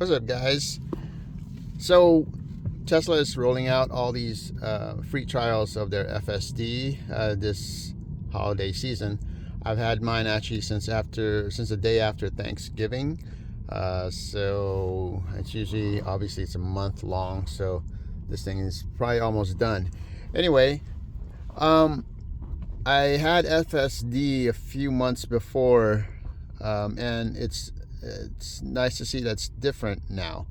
What's up, guys? So Tesla is rolling out all these free trials of their FSD this holiday season. I've had mine actually since the day after Thanksgiving. So it's usually, obviously it's a month long, so this thing is probably almost done. Anyway, I had FSD a few months before, and it's nice to see that's different now.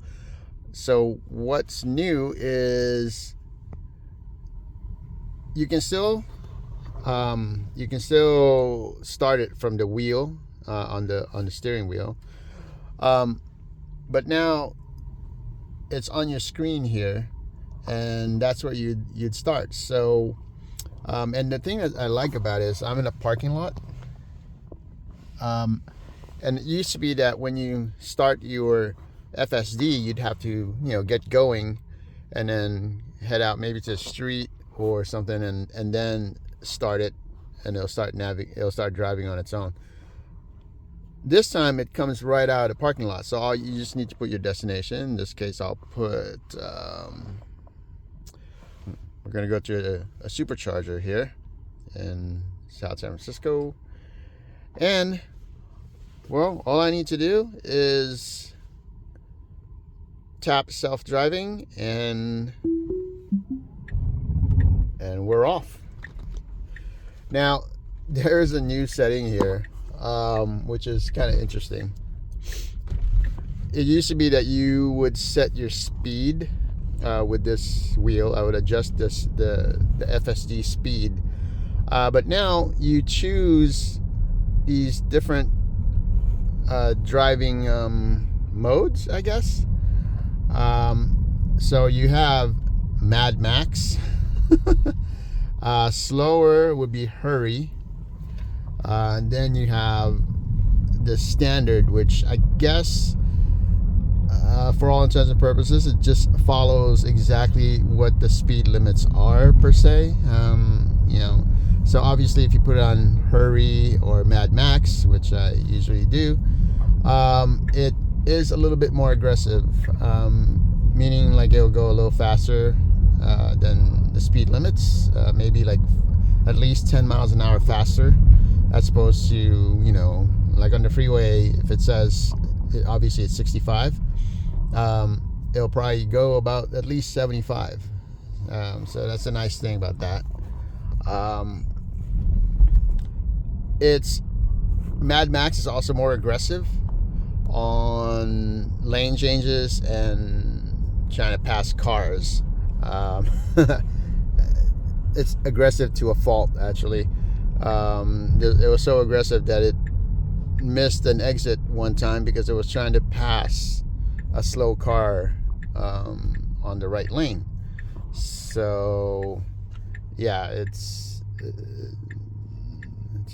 So what's new is you can still start it from the wheel on the steering wheel, but now it's on your screen here, and that's where you'd start. So and the thing that I like about it is I'm in a parking lot, and it used to be that when you start your FSD, you'd have to, get going and then head out maybe to the street or something, and then start it, and it'll start driving on its own. This time it comes right out of the parking lot, so you just need to put your destination. In this case, I'll put we're gonna go to a supercharger here in South San Francisco, and well, all I need to do is tap self-driving and we're off. Now there's a new setting here, which is kind of interesting. It used to be that you would set your speed with this wheel. I would adjust the FSD speed, but now you choose these different driving modes, I guess. So you have Mad Max. Slower would be hurry. And then you have the standard, which I guess for all intents and purposes it just follows exactly what the speed limits are per se. So obviously if you put it on hurry or Mad Max, which I usually do, it is a little bit more aggressive, meaning like it'll go a little faster than the speed limits, maybe like at least 10 miles an hour faster, as opposed to, like on the freeway, if it says obviously it's 65, it'll probably go about at least 75. So that's a nice thing about that. It's Mad Max is also more aggressive on lane changes and trying to pass cars. It's aggressive to a fault, actually. It was so aggressive that it missed an exit one time because it was trying to pass a slow car on the right lane. So yeah, it's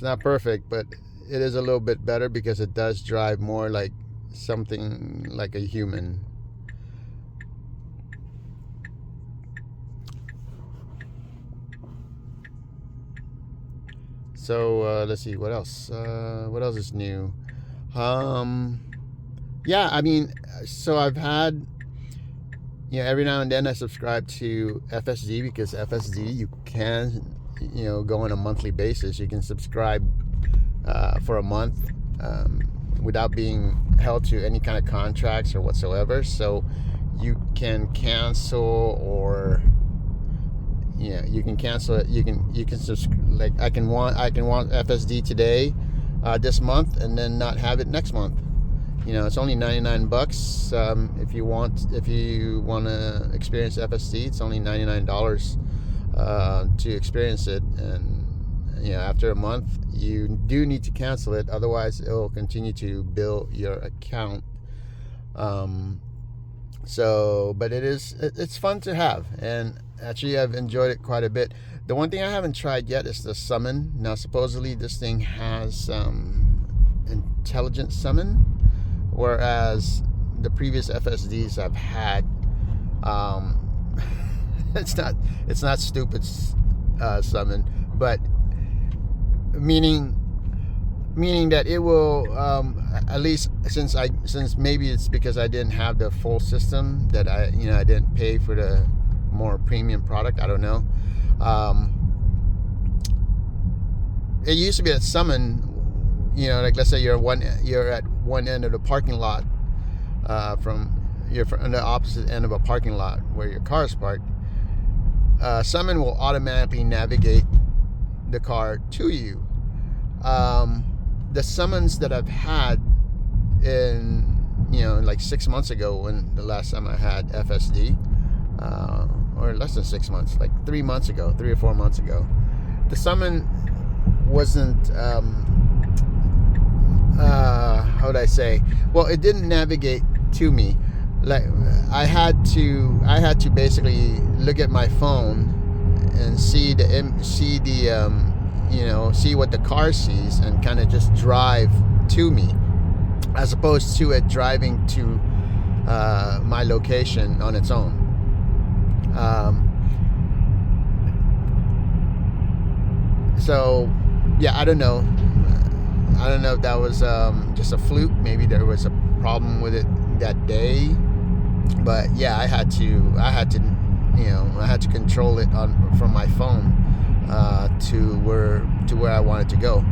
not perfect, but it is a little bit better because it does drive more like something like a human. So let's see what else. What else is new? Yeah, I mean, so I've had, every now and then I subscribe to FSD because FSD you can, go on a monthly basis. You can subscribe for a month without being held to any kind of contracts or whatsoever. So you can cancel, or you can cancel it. You can like I can want FSD today, this month, and then not have it next month. It's only $99. If you want to experience FSD, it's only $99 to experience it. And after a month you do need to cancel it, otherwise it will continue to bill your account. But it's fun to have, and actually I've enjoyed it quite a bit. The one thing I haven't tried yet is the summon. Now supposedly this thing has intelligent summon, whereas the previous FSDs I've had, it's not stupid summon, but meaning meaning that it will, at least since maybe it's because I didn't have the full system, that I didn't pay for the more premium product. I don't know. It used to be that Summon, like let's say you're at one end of the parking lot, you're on the opposite end of a parking lot where your car is parked. Summon will automatically navigate the car to you. The summons that I've had in, like 6 months ago, when the last time I had FSD, or less than 6 months, like 3 months ago, 3 or 4 months ago, the summon wasn't, how would I say? Well, it didn't navigate to me. Like I had to basically look at my phone and see what the car sees, and kind of just drive to me, as opposed to it driving to my location on its own. So yeah, I don't know if that was just a fluke. Maybe there was a problem with it that day, but yeah, I had to control it from my phone to where I wanted to go.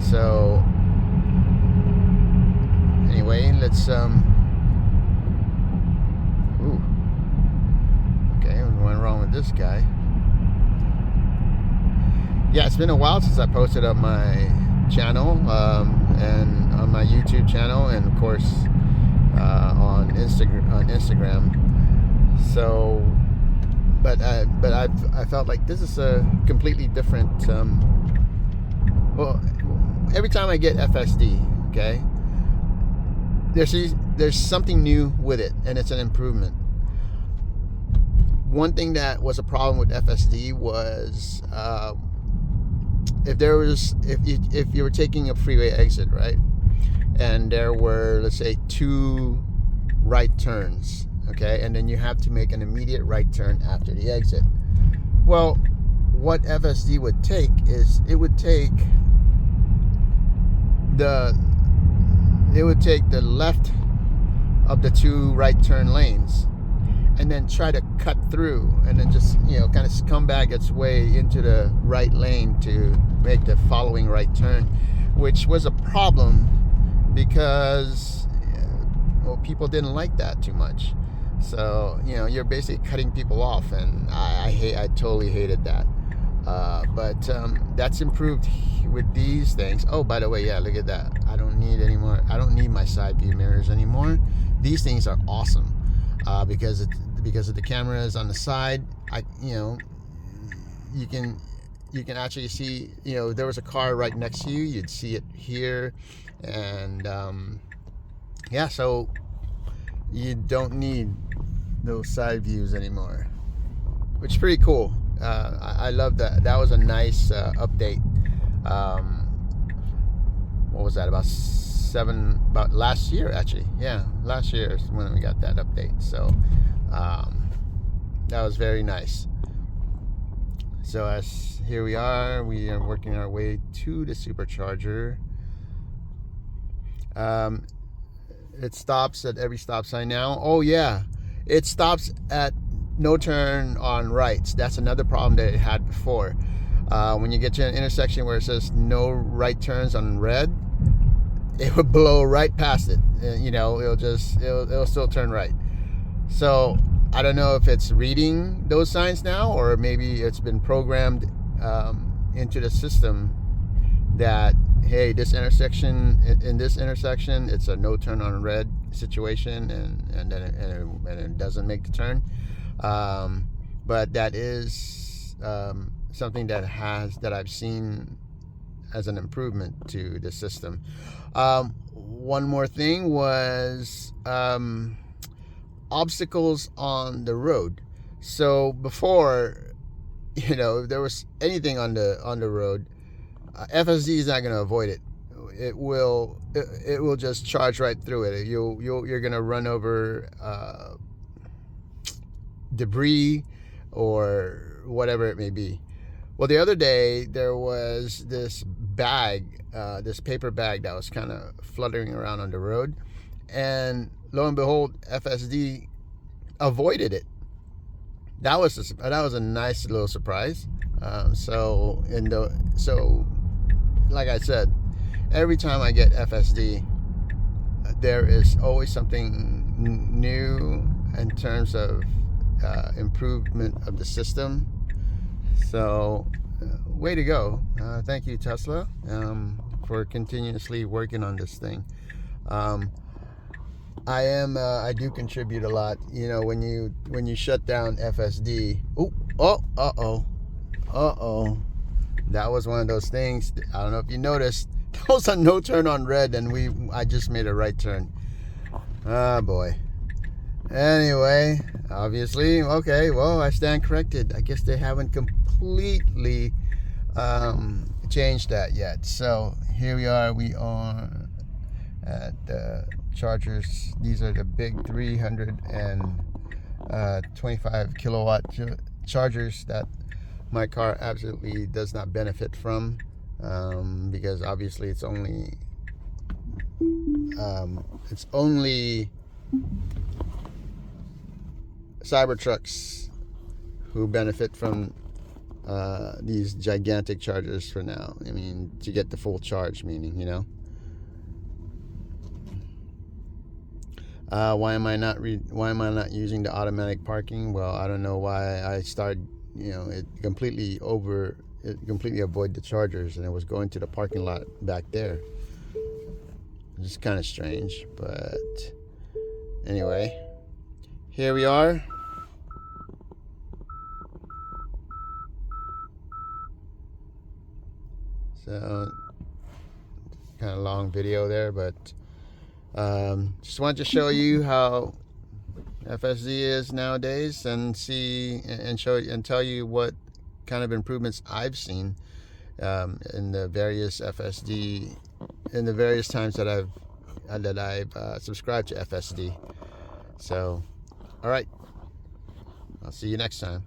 So anyway, let's ooh, okay, what went wrong with this guy? Yeah, it's been a while since I posted on my channel, and on my YouTube channel, and of course on Instagram. So, but I felt like this is a completely different. Well, every time I get FSD, okay, there's something new with it, and it's an improvement. One thing that was a problem with FSD was if you were taking a freeway exit, right, and there were, let's say, 2 right turns, okay, and then you have to make an immediate right turn after the exit. Well, what FSD would take is it would take the left of the 2 right turn lanes, and then try to cut through, and then just kind of scumbag its way into the right lane to make the following right turn, which was a problem because people didn't like that too much. So you're basically cutting people off, and I totally hated that. But that's improved with these things. Oh, by the way, yeah, look at that. I don't need my side view mirrors anymore. These things are awesome. Because of the cameras on the side, you can actually see, there was a car right next to you, you'd see it here, and yeah, so you don't need those side views anymore, which is pretty cool. I love that. That was a nice update. What was that, about last year, actually? Yeah, last year is when we got that update. So that was very nice. So here we are working our way to the supercharger. It stops at every stop sign now. Oh yeah, it stops at no turn on rights. That's another problem that it had before. When you get to an intersection where it says no right turns on red, it would blow right past it. It'll still turn right. So I don't know if it's reading those signs now, or maybe it's been programmed into the system that, hey, in this intersection, it's a no turn on red situation, and it doesn't make the turn. But that is something that I've seen as an improvement to the system. One more thing was obstacles on the road. So before, if there was anything on the road, FSD is not going to avoid it. It will just charge right through it. You're going to run over debris or whatever it may be. Well, the other day there was this bag, this paper bag that was kind of fluttering around on the road, and lo and behold, FSD avoided it. That was a nice little surprise. So like I said, every time I get FSD, there is always something new in terms of improvement of the system. So way to go. Thank you, Tesla, for continuously working on this thing. I do contribute a lot. You know, when you shut down FSD. That was one of those things. I don't know if you noticed. That was a no turn on red, and I just made a right turn. Ah, boy. Anyway, obviously, okay. Well, I stand corrected. I guess they haven't completely changed that yet. So here we are. We are at chargers. These are the big 325 kilowatt chargers that my car absolutely does not benefit from, because obviously it's only Cybertrucks who benefit from these gigantic chargers for now. I mean, to get the full charge, meaning, you know. Why am I not using the automatic parking? Well, I don't know why I started. You know, it completely avoided the chargers, and it was going to the parking lot back there. It's kind of strange, but anyway, here we are. So, kind of long video there, but just wanted to show you how FSD is nowadays, and tell you what kind of improvements I've seen in the various FSD, in the various times that I've subscribed to FSD. So, all right, I'll see you next time.